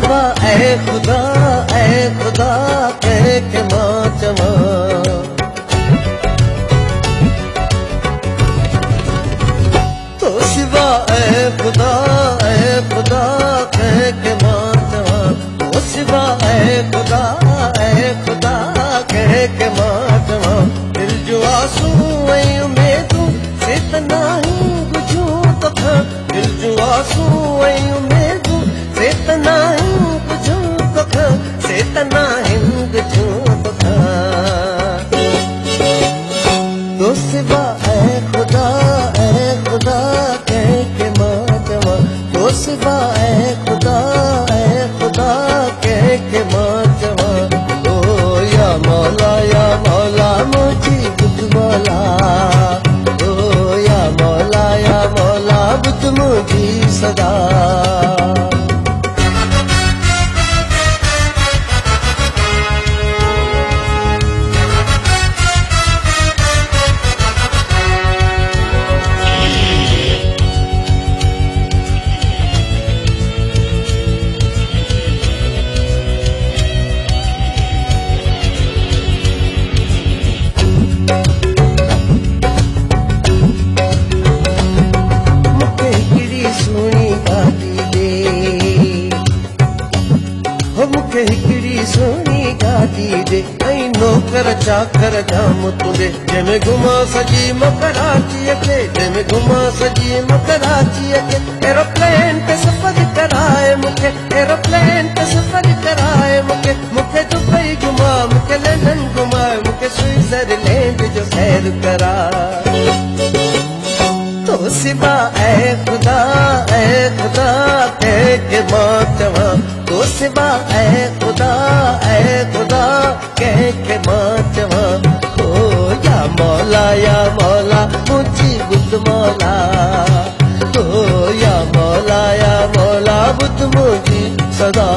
सिवा ऐ खुदा कह के मां चवा। तो सिवा ऐ खुदा कह के मां चवा। तो सिवा ऐ खुदा कह के मां चवा। दिल जो आंसू ऐं उमेदूं से त नाही बुझूं तोखां। दिल जो आंसू ऐं उमेदूं से त नाही बुझूं तोखां। से त नाही बुझूं तोखां। तो सिवा ऐ खुदा कह के मां चवा। तो सिवा ऐ खुदा कह के मां चवा। ओ या मौला मुझी बुझ मौला। ओ या मौला बुझ मुझी सदा। मूंखे हिकिड़ी सुहिणी गाॾी ॾे ऐं नौकर चाकर जाम तुंहिंजे। जंहिंमें घुमां सॼी कराचीअ खे। जंहिंमें घुमां सॼी कराचीअ खे। एरोप्लेन ते सफ़र कराए मूंखे। एरोप्लेन ते सफ़र कराए मूंखे। मूंखे दुबई घुमा मूंखे लंडन घुमाए। मूंखे स्विट्जरलैंड जो सैर कराए। तो सिवा ऐ खुदा कह के मां चवा। तो सिवा ऐ खुदा कह के मां चवा। ओ या मौला मुझी बुध मौला। ओ या मौला बुध मुझी सदा।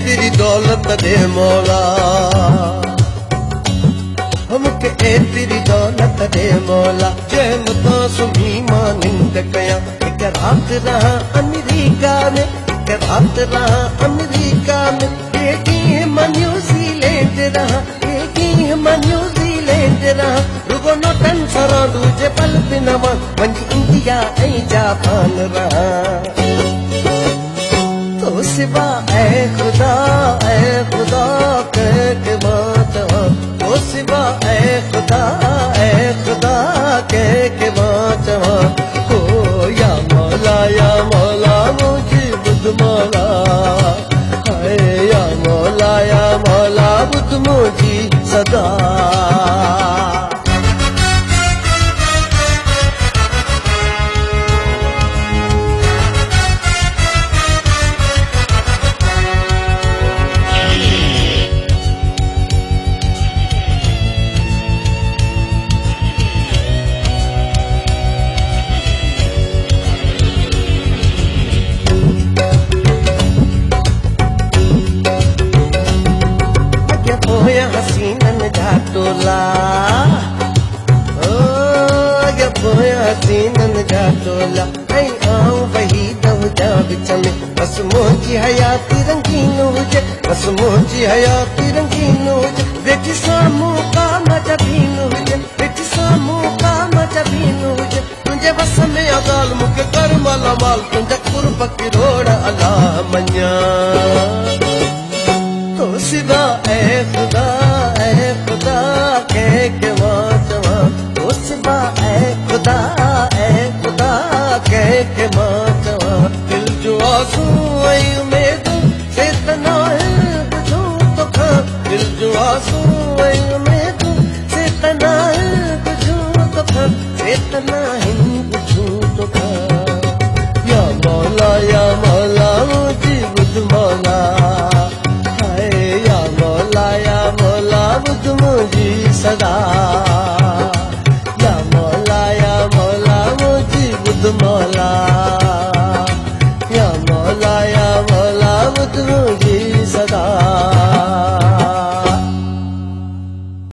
तेरी दौलत दे मौला। हमके तेरी दौलत दे मौला। जंहिं मथां सुम्ही मां निंड कयां। हिक रात रहां अमेरिका में। हिक रात रहां अमेरिका में। ॿिए ॾींहं मां न्यूज़ीलैंड रहां। ॿिए ॾींहं मां न्यूज़ीलैंड रहां। रुगो नोटनि सां रांदू जे पल दिन मां वञी इंडिया ऐं जापान रहां। तो सिवा ऐ खुदा कह के मां चवा। तो सिवा ऐ खुदा कह के मां चवा। ओ या मौला मुझी बुध मौला। हाय या मौला बुध मुझी सदा। हसीनन जा टोला। ओ अॻियां पोयां हसीनन जा टोला। ऐं आऊं वही जा विच में। बस मुंहिंजी हयाती रंगीन हुजे। बस मुंहिंजी हयाती रंगीन हुजे। वेठी साम्हूं का मजा बीन हुजे। वेठी साम्हूं का मजा बीन हुजे। तुंहिंजे बस में ॻाल्हि मूंखे कर मालामाल। तुंहिंजा कुर्ब किरोड़ अलाह मञा। तो सिवा ऐ खुदा कह के मां चवा। तो सिवा ऐ खुदा कह के मां चवा। दिल जो आंसू ऐं उमेदूं से त नाहे बुझूं तोखां। दिल जो आंसू ऐं उमेदूं से त नाहे बुझूं तोखां। से त नाहे बुझूं तोखां। या मौला मुझी बुध मौला। हाय या मौलाया मौला तुझी सदा।